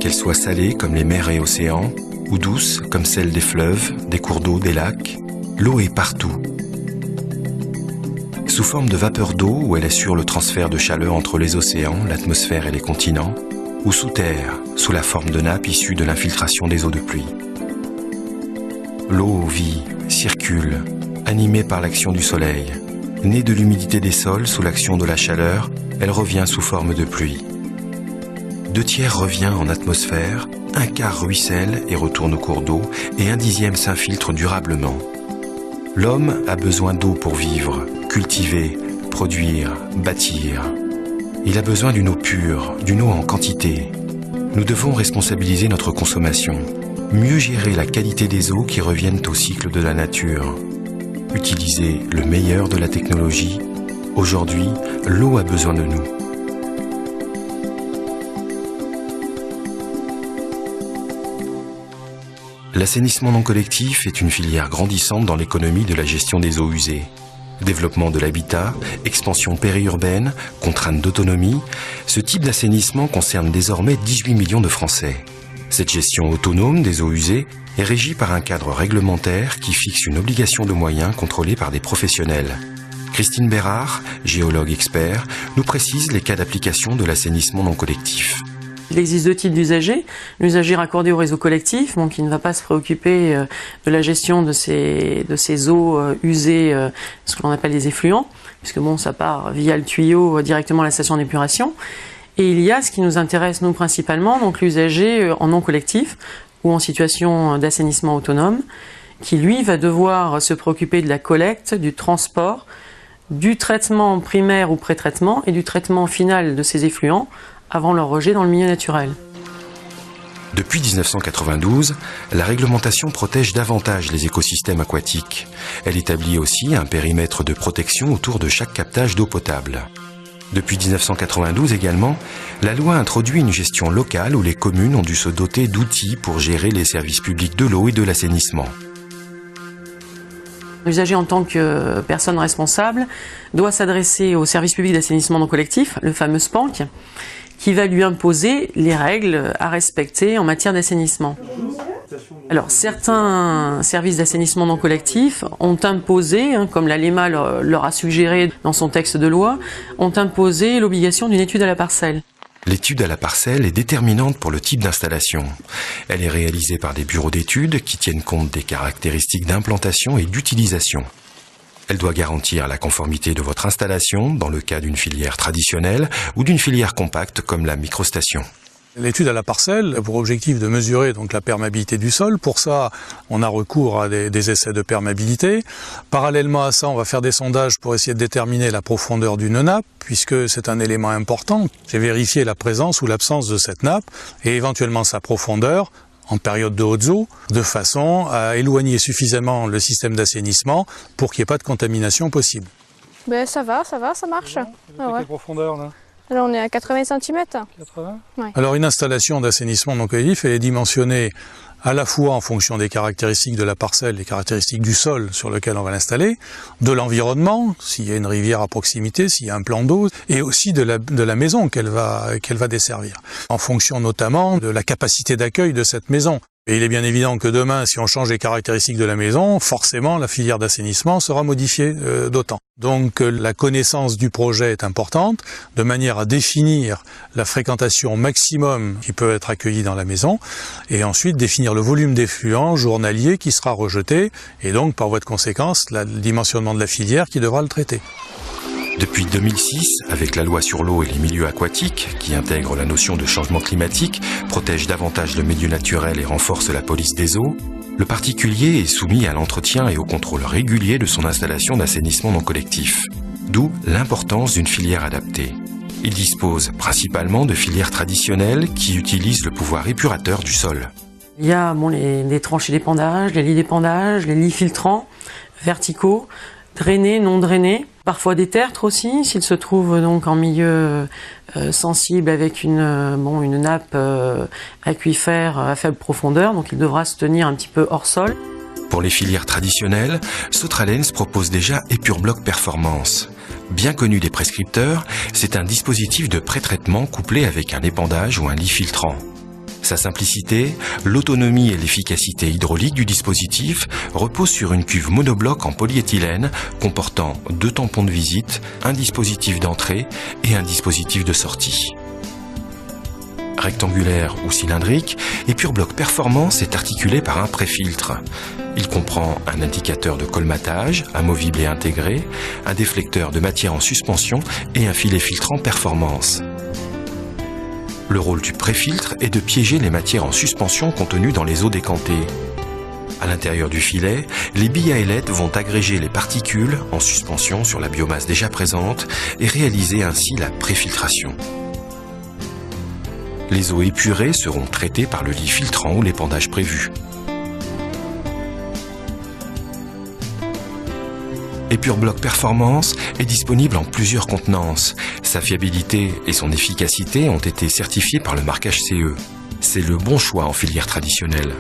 Qu'elle soit salée comme les mers et océans, ou douce comme celle des fleuves, des cours d'eau, des lacs, l'eau est partout. Sous forme de vapeur d'eau où elle assure le transfert de chaleur entre les océans, l'atmosphère et les continents, ou sous terre, sous la forme de nappes issues de l'infiltration des eaux de pluie. L'eau vit, circule, animée par l'action du soleil. Née de l'humidité des sols sous l'action de la chaleur, elle revient sous forme de pluie. 2/3 revient en atmosphère, 1/4 ruisselle et retourne au cours d'eau, et 1/10 s'infiltre durablement. L'homme a besoin d'eau pour vivre, cultiver, produire, bâtir. Il a besoin d'une eau pure, d'une eau en quantité. Nous devons responsabiliser notre consommation, mieux gérer la qualité des eaux qui reviennent au cycle de la nature. Utiliser le meilleur de la technologie. Aujourd'hui, l'eau a besoin de nous. L'assainissement non collectif est une filière grandissante dans l'économie de la gestion des eaux usées. Développement de l'habitat, expansion périurbaine, contraintes d'autonomie, ce type d'assainissement concerne désormais 18 millions de Français. Cette gestion autonome des eaux usées est régie par un cadre réglementaire qui fixe une obligation de moyens contrôlée par des professionnels. Christine Bérard, géologue expert, nous précise les cas d'application de l'assainissement non collectif. Il existe 2 types d'usagers. L'usager raccordé au réseau collectif, donc qui ne va pas se préoccuper de la gestion de ces eaux usées, ce que l'on appelle les effluents, puisque bon, ça part via le tuyau directement à la station d'épuration. Et il y a ce qui nous intéresse nous principalement, donc l'usager en non collectif ou en situation d'assainissement autonome, qui lui va devoir se préoccuper de la collecte, du transport, du traitement primaire ou pré-traitement et du traitement final de ces effluents avant leur rejet dans le milieu naturel. Depuis 1992, la réglementation protège davantage les écosystèmes aquatiques. Elle établit aussi un périmètre de protection autour de chaque captage d'eau potable. Depuis 1992 également, la loi introduit une gestion locale où les communes ont dû se doter d'outils pour gérer les services publics de l'eau et de l'assainissement. L'usager en tant que personne responsable doit s'adresser au service public d'assainissement non collectif, le fameux SPANC, qui va lui imposer les règles à respecter en matière d'assainissement. Alors, certains services d'assainissement non collectif ont imposé, comme la LEMA leur a suggéré dans son texte de loi, ont imposé l'obligation d'une étude à la parcelle. L'étude à la parcelle est déterminante pour le type d'installation. Elle est réalisée par des bureaux d'études qui tiennent compte des caractéristiques d'implantation et d'utilisation. Elle doit garantir la conformité de votre installation dans le cas d'une filière traditionnelle ou d'une filière compacte comme la microstation. L'étude à la parcelle a pour objectif de mesurer donc la perméabilité du sol. Pour ça, on a recours à des essais de perméabilité. Parallèlement à ça, on va faire des sondages pour essayer de déterminer la profondeur d'une nappe, puisque c'est un élément important. C'est vérifier la présence ou l'absence de cette nappe et éventuellement sa profondeur en période de hautes eaux, de façon à éloigner suffisamment le système d'assainissement pour qu'il n'y ait pas de contamination possible. Ben ça va, ça marche. Quelle profondeur là ? Alors on est à 80 cm. 80 ? Ouais. Alors une installation d'assainissement non collectif, elle est dimensionnée à la fois en fonction des caractéristiques de la parcelle, des caractéristiques du sol sur lequel on va l'installer, de l'environnement, s'il y a une rivière à proximité, s'il y a un plan d'eau, et aussi de la maison qu'elle va desservir, en fonction notamment de la capacité d'accueil de cette maison. Et il est bien évident que demain, si on change les caractéristiques de la maison, forcément la filière d'assainissement sera modifiée d'autant. Donc la connaissance du projet est importante, de manière à définir la fréquentation maximum qui peut être accueillie dans la maison, et ensuite définir le volume d'effluents journalier qui sera rejeté, et donc par voie de conséquence, le dimensionnement de la filière qui devra le traiter. Depuis 2006, avec la loi sur l'eau et les milieux aquatiques, qui intègre la notion de changement climatique, protège davantage le milieu naturel et renforce la police des eaux, le particulier est soumis à l'entretien et au contrôle régulier de son installation d'assainissement non collectif. D'où l'importance d'une filière adaptée. Il dispose principalement de filières traditionnelles qui utilisent le pouvoir épurateur du sol. Il y a les tranchées d'épandage, les lits d'épandage, les lits filtrants, verticaux, drainés, non drainés, parfois des tertres aussi, s'ils se trouvent donc en milieu sensible avec une nappe aquifère à faible profondeur, donc il devra se tenir un petit peu hors sol. Pour les filières traditionnelles, Sotralens propose déjà EpurBloc Performance. Bien connu des prescripteurs, c'est un dispositif de pré-traitement couplé avec un épandage ou un lit filtrant. Sa simplicité, l'autonomie et l'efficacité hydraulique du dispositif reposent sur une cuve monobloc en polyéthylène comportant 2 tampons de visite, un dispositif d'entrée et un dispositif de sortie. Rectangulaire ou cylindrique, Epure-Bloc Performance est articulé par un préfiltre. Il comprend un indicateur de colmatage, amovible et intégré, un déflecteur de matière en suspension et un filet filtrant performance. Le rôle du préfiltre est de piéger les matières en suspension contenues dans les eaux décantées. À l'intérieur du filet, les billes à ailettes vont agréger les particules en suspension sur la biomasse déjà présente et réaliser ainsi la préfiltration. Les eaux épurées seront traitées par le lit filtrant ou l'épandage prévu. Epure-Bloc Performance est disponible en plusieurs contenances. Sa fiabilité et son efficacité ont été certifiées par le marquage CE. C'est le bon choix en filière traditionnelle.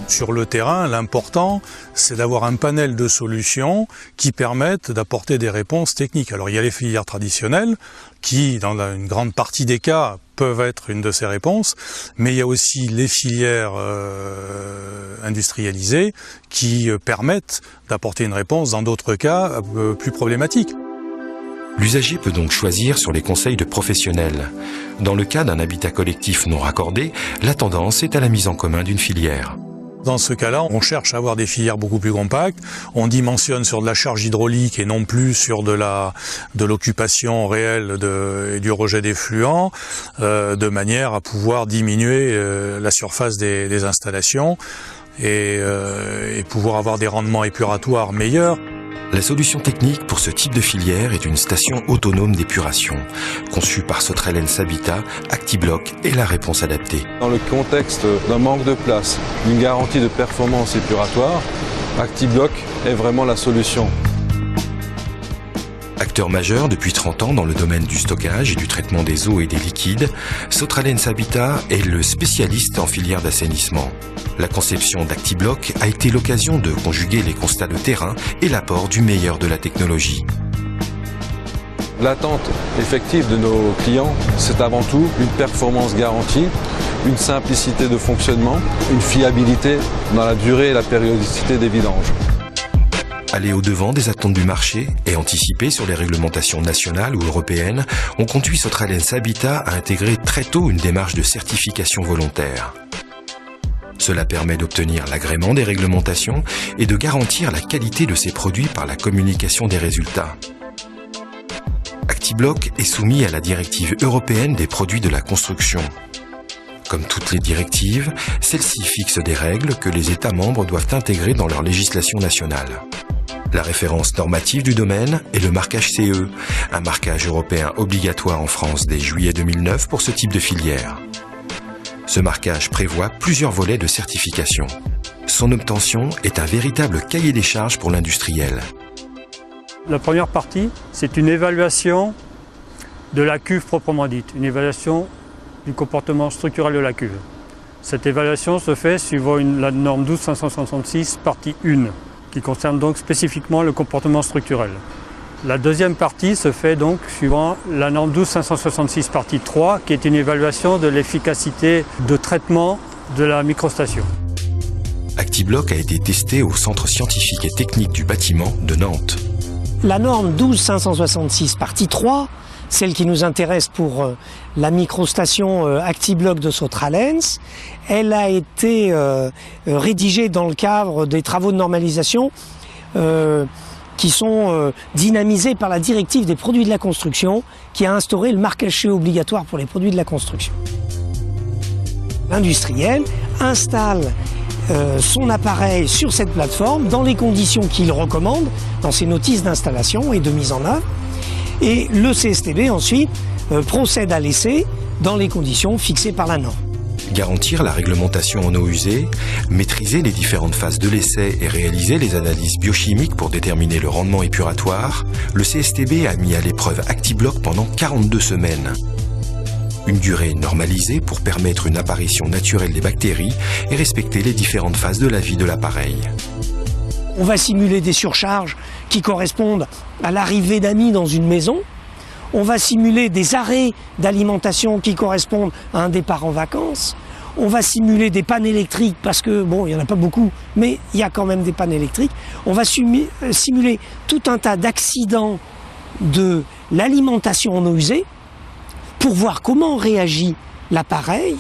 Sur le terrain, l'important, c'est d'avoir un panel de solutions qui permettent d'apporter des réponses techniques. Alors il y a les filières traditionnelles qui, dans une grande partie des cas, peuvent être une de ces réponses, mais il y a aussi les filières industrialisées qui permettent d'apporter une réponse dans d'autres cas plus problématiques. L'usager peut donc choisir sur les conseils de professionnels. Dans le cas d'un habitat collectif non raccordé, la tendance est à la mise en commun d'une filière. Dans ce cas-là, on cherche à avoir des filières beaucoup plus compactes, on dimensionne sur de la charge hydraulique et non plus sur de l'occupation réelle et du rejet d'effluents, de manière à pouvoir diminuer la surface des installations et pouvoir avoir des rendements épuratoires meilleurs. La solution technique pour ce type de filière est une station autonome d'épuration. Conçue par Sotrel Habitat, ActiBloc est la réponse adaptée. Dans le contexte d'un manque de place, d'une garantie de performance épuratoire, ActiBloc est vraiment la solution. Acteur majeur depuis 30 ans dans le domaine du stockage et du traitement des eaux et des liquides, Sotrel Habitat est le spécialiste en filière d'assainissement. La conception d'ActiBloc a été l'occasion de conjuguer les constats de terrain et l'apport du meilleur de la technologie. L'attente effective de nos clients, c'est avant tout une performance garantie, une simplicité de fonctionnement, une fiabilité dans la durée et la périodicité des vidanges. Aller au-devant des attentes du marché et anticiper sur les réglementations nationales ou européennes ont conduit Sotrel Habitat à intégrer très tôt une démarche de certification volontaire. Cela permet d'obtenir l'agrément des réglementations et de garantir la qualité de ses produits par la communication des résultats. ActiBloc est soumis à la directive européenne des produits de la construction. Comme toutes les directives, celle-ci fixe des règles que les États membres doivent intégrer dans leur législation nationale. La référence normative du domaine est le marquage CE, un marquage européen obligatoire en France dès juillet 2009 pour ce type de filière. Ce marquage prévoit plusieurs volets de certification. Son obtention est un véritable cahier des charges pour l'industriel. La première partie, c'est une évaluation de la cuve proprement dite, une évaluation du comportement structurel de la cuve. Cette évaluation se fait suivant la norme 12566 partie 1, qui concerne donc spécifiquement le comportement structurel. La deuxième partie se fait donc suivant la norme 12566 partie 3, qui est une évaluation de l'efficacité de traitement de la microstation. ActiBloc a été testé au Centre scientifique et technique du bâtiment de Nantes. La norme 12566 partie 3, celle qui nous intéresse pour la microstation ActiBloc de Sotrel, elle a été rédigée dans le cadre des travaux de normalisation qui sont dynamisés par la directive des produits de la construction qui a instauré le marquage CE obligatoire pour les produits de la construction. L'industriel installe son appareil sur cette plateforme dans les conditions qu'il recommande dans ses notices d'installation et de mise en œuvre. Et le CSTB ensuite procède à l'essai dans les conditions fixées par la norme. Garantir la réglementation en eau usée, maîtriser les différentes phases de l'essai et réaliser les analyses biochimiques pour déterminer le rendement épuratoire, le CSTB a mis à l'épreuve ActiBloc pendant 42 semaines. Une durée normalisée pour permettre une apparition naturelle des bactéries et respecter les différentes phases de la vie de l'appareil. On va simuler des surcharges qui correspondent à l'arrivée d'amis dans une maison. On va simuler des arrêts d'alimentation qui correspondent à un départ en vacances. On va simuler des pannes électriques parce que, bon, il n'y en a pas beaucoup, mais il y a quand même des pannes électriques. On va simuler tout un tas d'accidents de l'alimentation en eau usée pour voir comment réagit l'appareil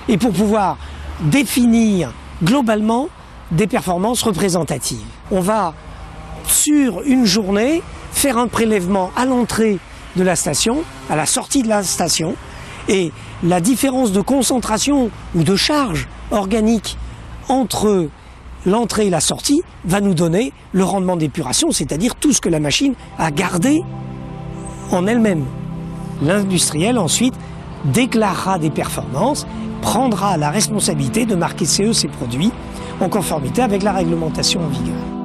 et pour pouvoir définir globalement des performances représentatives. On va, sur une journée, faire un prélèvement à l'entrée de la station, à la sortie de la station, et la différence de concentration ou de charge organique entre l'entrée et la sortie va nous donner le rendement d'épuration, c'est-à-dire tout ce que la machine a gardé en elle-même. L'industriel ensuite déclarera des performances, prendra la responsabilité de marquer CE ses produits en conformité avec la réglementation en vigueur.